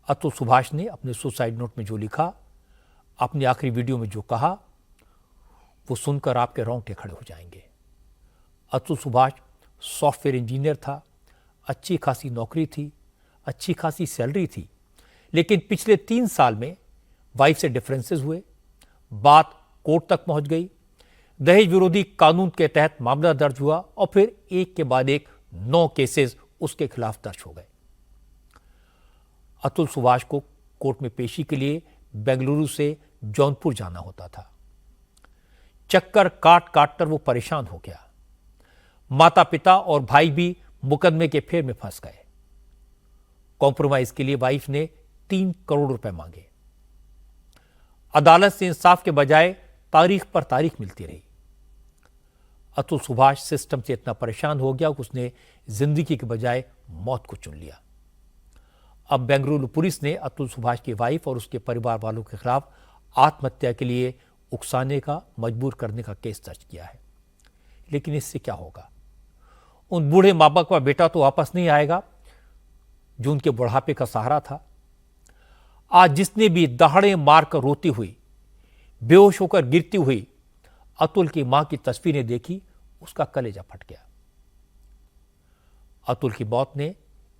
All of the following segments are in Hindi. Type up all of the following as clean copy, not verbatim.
अतुल सुभाष ने अपने सुसाइड नोट में जो लिखा, अपनी आखिरी वीडियो में जो कहा, वो सुनकर आपके रोंगटे खड़े हो जाएंगे। अतुल सुभाष सॉफ्टवेयर इंजीनियर था, अच्छी खासी नौकरी थी, अच्छी खासी सैलरी थी, लेकिन पिछले 3 साल में वाइफ से डिफरेंसेस हुए, बात कोर्ट तक पहुंच गई, दहेज विरोधी कानून के तहत मामला दर्ज हुआ और फिर एक के बाद एक 9 केसेस उसके खिलाफ दर्ज हो गए। अतुल सुभाष को कोर्ट में पेशी के लिए बेंगलुरु से जौनपुर जाना होता था। चक्कर काट काट कर वो परेशान हो गया। माता पिता और भाई भी मुकदमे के फेर में फंस गए। कॉम्प्रोमाइज के लिए वाइफ ने 3 करोड़ रुपए मांगे। अदालत से इंसाफ के बजाय तारीख पर तारीख मिलती रही। अतुल सुभाष सिस्टम से इतना परेशान हो गया कि उसने जिंदगी के बजाय मौत को चुन लिया। अब बेंगलुरु पुलिस ने अतुल सुभाष की वाइफ और उसके परिवार वालों के खिलाफ आत्महत्या के लिए उकसाने का, मजबूर करने का केस दर्ज किया है। लेकिन इससे क्या होगा? उन बूढ़े मां बाप का बेटा तो वापस नहीं आएगा जो उनके बुढ़ापे का सहारा था। आज जिसने भी दहाड़े मारकर रोती हुई, बेहोश होकर गिरती हुई अतुल की मां की तस्वीरें देखी, उसका कलेजा फट गया। अतुल की मौत ने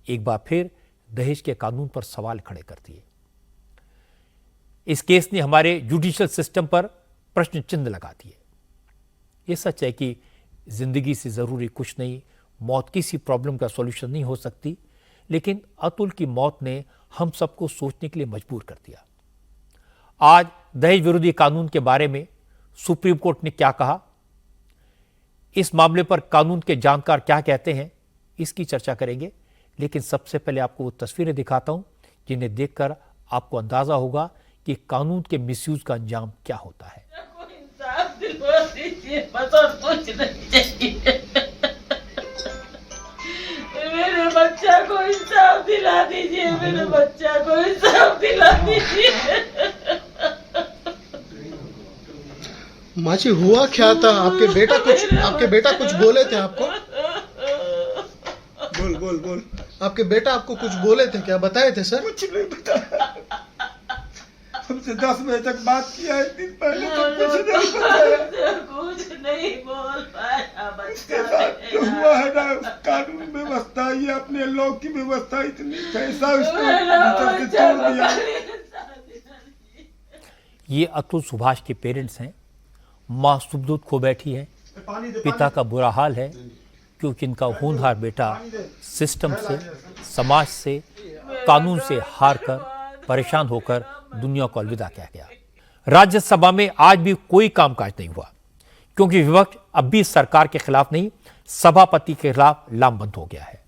एक बार फिर दहेज के कानून पर सवाल खड़े कर दिए। इस केस ने हमारे जुडिशियल सिस्टम पर प्रश्न चिन्ह लगा दिए। यह सच है कि जिंदगी से जरूरी कुछ नहीं, मौत किसी प्रॉब्लम का सॉल्यूशन नहीं हो सकती, लेकिन अतुल की मौत ने हम सबको सोचने के लिए मजबूर कर दिया। आज दहेज विरोधी कानून के बारे में सुप्रीम कोर्ट ने क्या कहा, इस मामले पर कानून के जानकार क्या कहते हैं, इसकी चर्चा करेंगे। लेकिन सबसे पहले आपको वो तस्वीरें दिखाता हूं जिन्हें देखकर आपको अंदाजा होगा कि कानून के मिसयूज का अंजाम क्या होता है। इंसाफ दिलवा दीजिए, बस और कुछ नहीं चाहिए। मेरे बच्चा को इंसाफ दिला दीजिए, मेरे बच्चा को इंसाफ दिला दीजिए। माँ जी, हुआ क्या था? आपके बेटा कुछ बोले थे आपको? बोल। आपके बेटा आपको कुछ बोले थे क्या? बताए थे सर? कुछ नहीं बताया। हमसे 10 बजे तक बात किया, 1 दिन पहले तक कुछ नहीं बताया। कुछ नहीं बोल पाया बच्चा। इसके बाद जो हुआ है ना, कानून व्यवस्था, ये अपने लोग की व्यवस्था इतनी कैसा उसको भीतर से तोड़ दिया। ये अतुल सुभाष के पेरेंट्स हैं। मां सुबदूत खो बैठी है, पिता का बुरा हाल है क्योंकि इनका होनहार बेटा सिस्टम से, समाज से, कानून से हार कर, परेशान होकर दुनिया को अलविदा कह गया। राज्यसभा में आज भी कोई कामकाज नहीं हुआ क्योंकि विपक्ष अब भी सरकार के खिलाफ नहीं, सभापति के खिलाफ लामबंद हो गया है।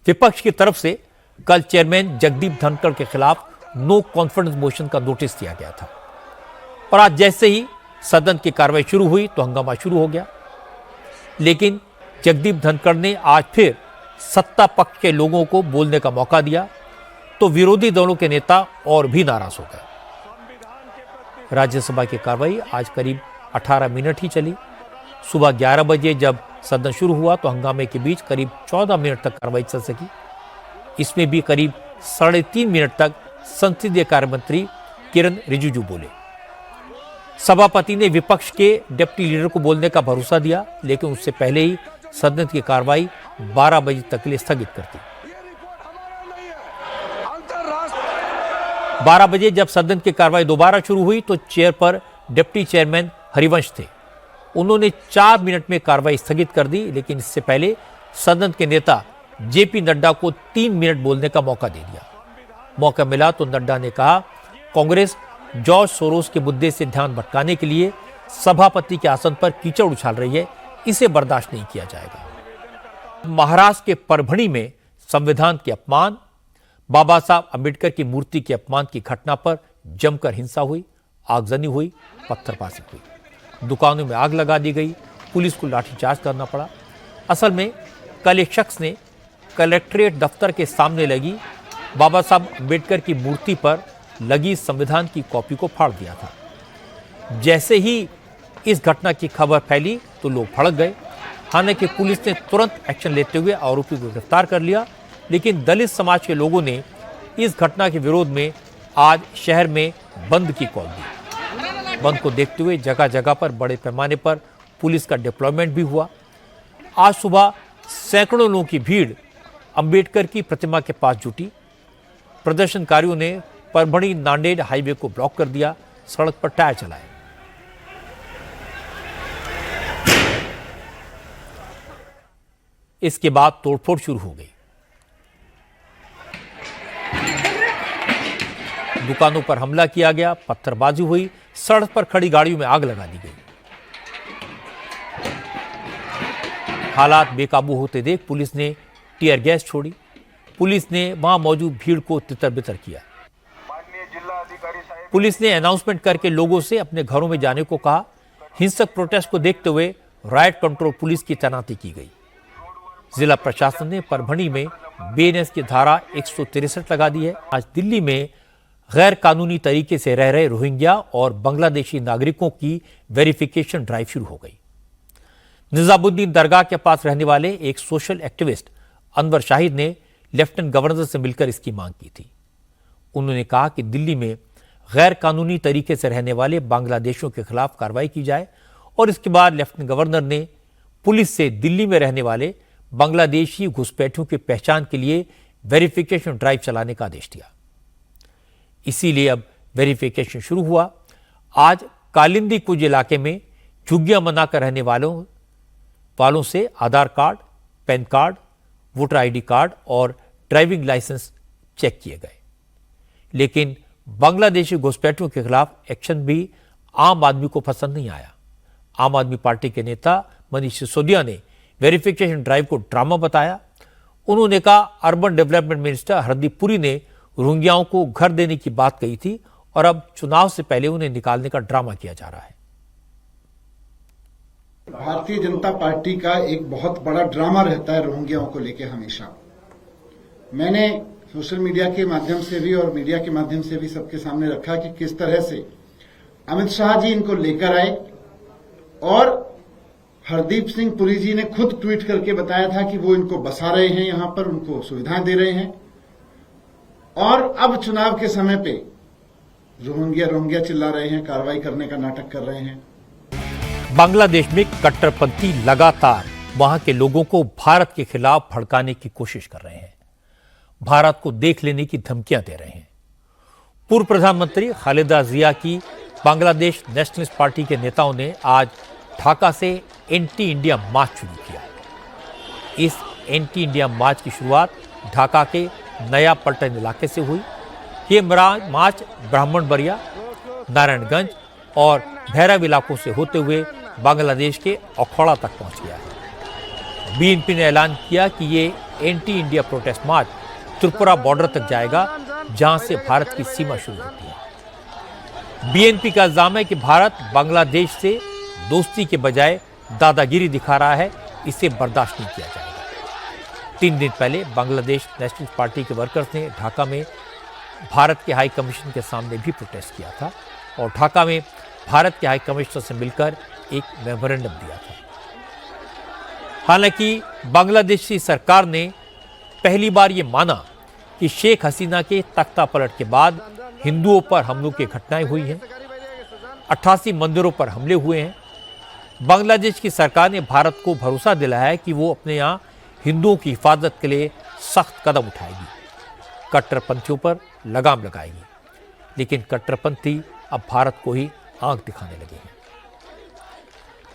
विपक्ष की तरफ से कल चेयरमैन जगदीप धनखड़ के खिलाफ नो कॉन्फिडेंस मोशन का नोटिस दिया गया था और आज जैसे ही सदन की कार्रवाई शुरू हुई तो हंगामा शुरू हो गया। लेकिन जगदीप धनखड़ ने आज फिर सत्ता पक्ष के लोगों को बोलने का मौका दिया तो विरोधी दलों के नेता और भी नाराज हो गए। राज्यसभा की कार्रवाई आज करीब 18 मिनट ही चली। सुबह 11 बजे जब सदन शुरू हुआ तो हंगामे के बीच करीब 14 मिनट तक कार्रवाई चल सकी। इसमें भी करीब 3.5 मिनट तक संसदीय कार्य मंत्री किरण रिजिजू बोले। सभापति ने विपक्ष के डिप्टी लीडर को बोलने का भरोसा दिया, लेकिन उससे पहले ही सदन की कार्रवाई 12 बजे तक के लिए स्थगित कर दी। 12 बजे जब सदन की कार्रवाई दोबारा शुरू हुई तो चेयर पर डिप्टी चेयरमैन हरिवंश थे। उन्होंने 4 मिनट में कार्रवाई स्थगित कर दी, लेकिन इससे पहले सदन के नेता जेपी नड्डा को 3 मिनट बोलने का मौका दे दिया। मौका मिला तो नड्डा ने कहा, कांग्रेस जॉर्ज सोरोस के मुद्दे से ध्यान भटकाने के लिए सभापति के आसन पर कीचड़ उछाल रही है, इसे बर्दाश्त नहीं किया जाएगा। महाराष्ट्र के परभणी में संविधान के अपमान, बाबा साहब अंबेडकर की मूर्ति के अपमान की घटना पर जमकर हिंसा हुई, आगजनी हुई, पत्थरबाजी हुई, दुकानों में आग लगा दी गई, पुलिस को लाठीचार्ज करना पड़ा। असल में कल एक शख्स ने कलेक्ट्रेट दफ्तर के सामने लगी बाबा साहब अंबेडकर की मूर्ति पर लगी संविधान की कॉपी को फाड़ दिया था। जैसे ही इस घटना की खबर फैली तो लोग भड़क गए। हालांकि पुलिस ने तुरंत एक्शन लेते हुए आरोपी को गिरफ्तार कर लिया, लेकिन दलित समाज के लोगों ने इस घटना के विरोध में आज शहर में बंद की कॉल दी। बंद को देखते हुए जगह जगह पर बड़े पैमाने पर पुलिस का डिप्लॉयमेंट भी हुआ। आज सुबह सैकड़ों लोगों की भीड़ अंबेडकर की प्रतिमा के पास जुटी। प्रदर्शनकारियों ने परभणी नांदेड़ हाईवे को ब्लॉक कर दिया, सड़क पर टायर चलाए। इसके बाद तोड़फोड़ शुरू हो गई। दुकानों पर हमला किया गया, पत्थरबाजी हुई, सड़क पर खड़ी गाड़ियों में आग लगा दी गई। हालात बेकाबू होते देख पुलिस ने टीयर गैस छोड़ी। पुलिस ने वहां मौजूद भीड़ को तितर-बितर किया। पुलिस ने अनाउंसमेंट करके लोगों से अपने घरों में जाने को कहा। हिंसक प्रोटेस्ट को देखते हुए राइट कंट्रोल पुलिस की तैनाती की गई। जिला प्रशासन ने परभणी में बीएनएस की धारा 163 लगा दी है। आज दिल्ली में गैर कानूनी तरीके से रह रहे रोहिंग्या और बांग्लादेशी नागरिकों की वेरिफिकेशन ड्राइव शुरू हो गई। निजामुद्दीन दरगाह के पास रहने वाले एक सोशल एक्टिविस्ट अनवर शाहिद ने लेफ्टिनेंट गवर्नर से मिलकर इसकी मांग की थी। उन्होंने कहा कि दिल्ली में गैर कानूनी तरीके से रहने वाले बांग्लादेशियों के खिलाफ कार्रवाई की जाए और इसके बाद लेफ्टिनेंट गवर्नर ने पुलिस से दिल्ली में रहने वाले बांग्लादेशी घुसपैठियों की पहचान के लिए वेरिफिकेशन ड्राइव चलाने का आदेश दिया। इसीलिए अब वेरिफिकेशन शुरू हुआ। आज कालिंदी कुछ इलाके में झुग्गियां मनाकर रहने वालों से Aadhaar card, PAN card, voter ID card और ड्राइविंग लाइसेंस चेक किए गए। लेकिन बांग्लादेशी घुसपैठियों के खिलाफ एक्शन भी आम आदमी को पसंद नहीं आया। आम आदमी पार्टी के नेता मनीष सिसोदिया ने वेरिफिकेशन ड्राइव को ड्रामा बताया। उन्होंने कहा urban development minister Hardeep Puri ने रोहिंग्याओं को घर देने की बात कही थी और अब चुनाव से पहले उन्हें निकालने का ड्रामा किया जा रहा है। भारतीय जनता पार्टी का एक बहुत बड़ा ड्रामा रहता है रोहिंग्याओं को लेकर हमेशा। मैंने सोशल मीडिया के माध्यम से भी और मीडिया के माध्यम से भी सबके सामने रखा कि किस तरह से अमित शाह जी इनको लेकर आए और हरदीप सिंह पुरी जी ने खुद ट्वीट करके बताया था कि वो इनको बसा रहे हैं, यहां पर उनको सुविधाएं दे रहे हैं। और अब चुनाव के समय पे रोहिंग्या चिल्ला रहे हैं, कार्रवाई करने का नाटक कर रहे हैं। बांग्लादेश में कट्टरपंथी लगातार वहां के लोगों को भारत के खिलाफ भड़काने की कोशिश कर रहे हैं, भारत को देख लेने की धमकियां दे रहे हैं। पूर्व प्रधानमंत्री खालिदा जिया की बांग्लादेश नेशनलिस्ट पार्टी के नेताओं ने आज ढाका से एंटी इंडिया मार्च शुरू किया। इस एंटी इंडिया मार्च की शुरुआत ढाका के नया पल्टन इलाके से हुई। ये मार्च ब्राह्मणबरिया, नारायणगंज और भैरव इलाकों से होते हुए बांग्लादेश के अखौड़ा तक पहुंच गया है। बीएनपी ने ऐलान किया कि ये एंटी इंडिया प्रोटेस्ट मार्च त्रिपुरा बॉर्डर तक जाएगा, जहां से भारत की सीमा शुरू होती है। बीएनपी का इल्जाम है कि भारत बांग्लादेश से दोस्ती के बजाय दादागिरी दिखा रहा है, इसे बर्दाश्त नहीं किया जाएगा। 3 दिन पहले बांग्लादेश नेशनलिस्ट पार्टी के वर्कर्स ने ढाका में भारत के हाई कमीशन के सामने भी प्रोटेस्ट किया था और ढाका में भारत के हाई कमिश्नर से मिलकर एक मेमोरेंडम दिया था। हालांकि बांग्लादेशी सरकार ने पहली बार यह माना कि शेख हसीना के तख्ता पलट के बाद हिंदुओं पर हमलों की घटनाएं हुई हैं, 88 मंदिरों पर हमले हुए हैं। बांग्लादेश की सरकार ने भारत को भरोसा दिलाया है कि वो अपने यहाँ हिंदुओं की हिफाजत के लिए सख्त कदम उठाएगी, कट्टरपंथियों पर लगाम लगाएगी। लेकिन कट्टरपंथी अब भारत को ही आंख दिखाने लगे हैं।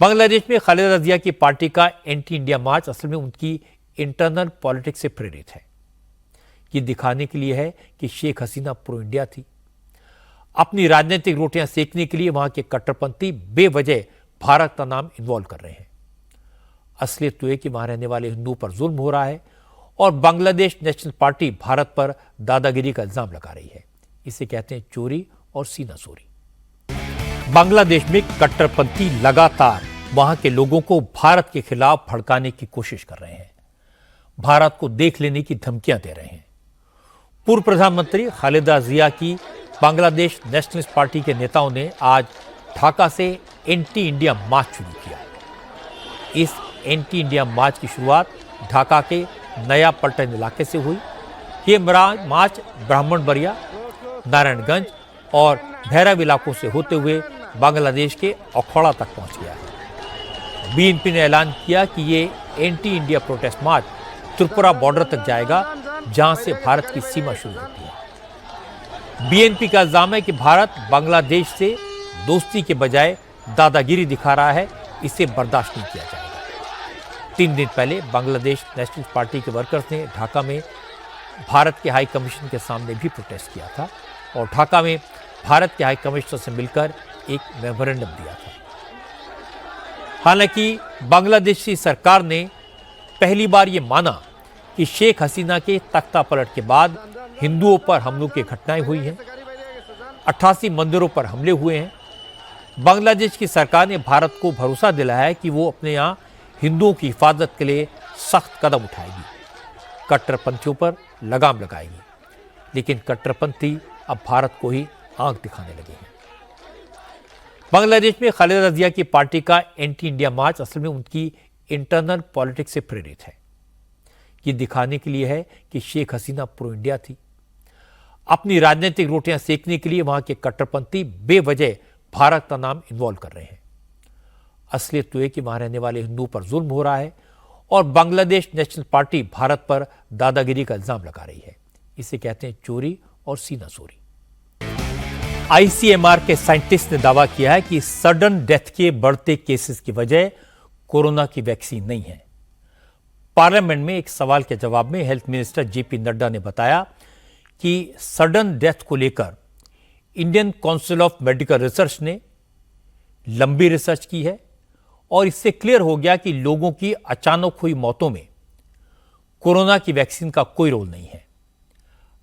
बांग्लादेश में खालिदा जिया की पार्टी का एंटी इंडिया मार्च असल में उनकी इंटरनल पॉलिटिक्स से प्रेरित है। ये दिखाने के लिए है कि शेख हसीना प्रो इंडिया थी। अपनी राजनीतिक रोटियां सेकने के लिए वहां के कट्टरपंथी बेवजह भारत का नाम इन्वॉल्व कर रहे हैं। असलियत तो है कि वहां रहने वाले हिंदुओं पर जुल्म हो रहा है और बांग्लादेश नेशनल पार्टी भारत पर दादागिरी का इल्जाम लगा रही है। इसे कहते हैं चोरी और सीना चोरी। बांग्लादेश में कट्टरपंथी लगातार वहां के लोगों को भारत के खिलाफ भड़काने की कोशिश कर रहे हैं, भारत को देख लेने की धमकियां दे रहे हैं। पूर्व प्रधानमंत्री खालिदा जिया की बांग्लादेश नेशनलिस्ट पार्टी के नेताओं ने आज ढाका से एंटी इंडिया मार्च शुरू किया। इस एंटी इंडिया मार्च की शुरुआत ढाका के नया पल्टन इलाके से हुई। ये मार्च ब्राह्मणबरिया, नारायणगंज और भैरव इलाकों से होते हुए बांग्लादेश के अखौड़ा तक पहुंच गया है। बीएनपी ने ऐलान किया कि ये एंटी इंडिया प्रोटेस्ट मार्च त्रिपुरा बॉर्डर तक जाएगा, जहां से भारत की सीमा शुरू होती है। बीएनपी का इल्जाम है कि भारत बांग्लादेश से दोस्ती के बजाय दादागिरी दिखा रहा है, इसे बर्दाश्त नहीं किया जाएगा। 3 दिन पहले बांग्लादेश नेशनलिस्ट पार्टी के वर्कर्स ने ढाका में भारत के हाई कमीशन के सामने भी प्रोटेस्ट किया था और ढाका में भारत के हाई कमिश्नर से मिलकर एक मेमोरेंडम दिया था। हालांकि बांग्लादेशी सरकार ने पहली बार यह माना कि शेख हसीना के तख्ता पलट के बाद हिंदुओं पर हमलों की घटनाएं हुई हैं, 88 मंदिरों पर हमले हुए हैं। बांग्लादेश की सरकार ने भारत को भरोसा दिलाया है कि वो अपने यहाँ हिंदुओं की हिफाजत के लिए सख्त कदम उठाएगी, कट्टरपंथियों पर लगाम लगाएगी। लेकिन कट्टरपंथी अब भारत को ही आंख दिखाने लगे हैं। बांग्लादेश में खालिदा जिया की पार्टी का एंटी इंडिया मार्च असल में उनकी इंटरनल पॉलिटिक्स से प्रेरित है। ये दिखाने के लिए है कि शेख हसीना प्रो इंडिया थी। अपनी राजनीतिक रोटियां सेकने के लिए वहां के कट्टरपंथी बेवजह भारत का नाम इन्वॉल्व कर रहे हैं। असलियत तो है कि वहां रहने वाले हिंदुओं पर जुल्म हो रहा है और बांग्लादेश नेशनल पार्टी भारत पर दादागिरी का इल्जाम लगा रही है। इसे कहते हैं चोरी और सीनाचोरी। आईसीएमआर के साइंटिस्ट ने दावा किया है कि सडन डेथ के बढ़ते केसेस की वजह कोरोना की वैक्सीन नहीं है। पार्लियामेंट में एक सवाल के जवाब में हेल्थ मिनिस्टर जेपी नड्डा ने बताया कि सडन डेथ को लेकर Indian council of medical research ने लंबी रिसर्च की है और इससे क्लियर हो गया कि लोगों की अचानक हुई मौतों में कोरोना की वैक्सीन का कोई रोल नहीं है।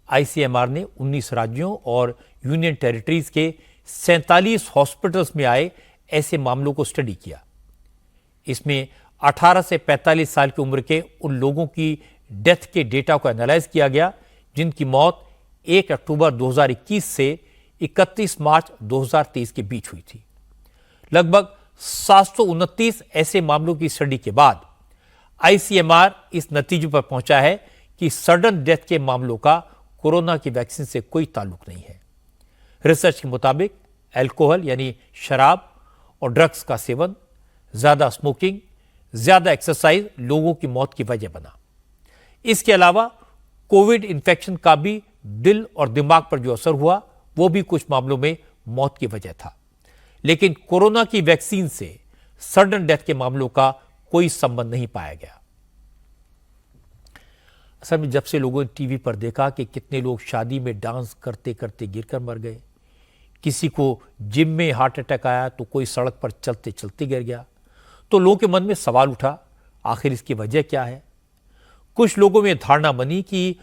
आईसीएमआर ने 19 राज्यों और यूनियन टेरिटरीज के 47 हॉस्पिटल्स में आए ऐसे मामलों को स्टडी किया। इसमें 18 से 45 साल की उम्र के उन लोगों की डेथ के डेटा को एनालाइज किया गया जिनकी मौत 1 अक्टूबर 2021 से 31 मार्च 2023 के बीच हुई थी। लगभग 729 ऐसे मामलों की स्टडी के बाद आईसीएमआर इस नतीजे पर पहुंचा है कि सडन डेथ के मामलों का कोरोना की वैक्सीन से कोई ताल्लुक नहीं है। रिसर्च के मुताबिक अल्कोहल यानी शराब और ड्रग्स का सेवन, ज्यादा स्मोकिंग, ज्यादा एक्सरसाइज लोगों की मौत की वजह बना। इसके अलावा कोविड इंफेक्शन का भी दिल और दिमाग पर जो असर हुआ वो भी कुछ मामलों में मौत की वजह था। लेकिन कोरोना की वैक्सीन से सडन डेथ के मामलों का कोई संबंध नहीं पाया गया। असल में जब से लोगों ने टीवी पर देखा कि कितने लोग शादी में डांस करते करते गिरकर मर गए, किसी को जिम में हार्ट अटैक आया तो कोई सड़क पर चलते चलते गिर गया, तो लोगों के मन में सवाल उठा, आखिर इसकी वजह क्या है। कुछ लोगों में धारणा बनी कि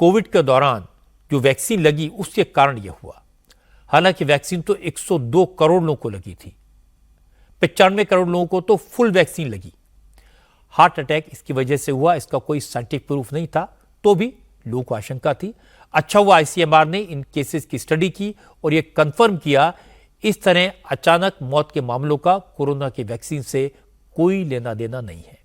कोविड के दौरान जो वैक्सीन लगी उसके कारण यह हुआ। हालांकि वैक्सीन तो 102 करोड़ लोगों को लगी थी, 95 करोड़ लोगों को तो फुल वैक्सीन लगी। हार्ट अटैक इसकी वजह से हुआ, इसका कोई साइंटिफिक प्रूफ नहीं था, तो भी लोगों को आशंका थी। अच्छा हुआ आईसीएमआर ने इन केसेस की स्टडी की और यह कंफर्म किया इस तरह अचानक मौत के मामलों का कोरोना की वैक्सीन से कोई लेना देना नहीं है।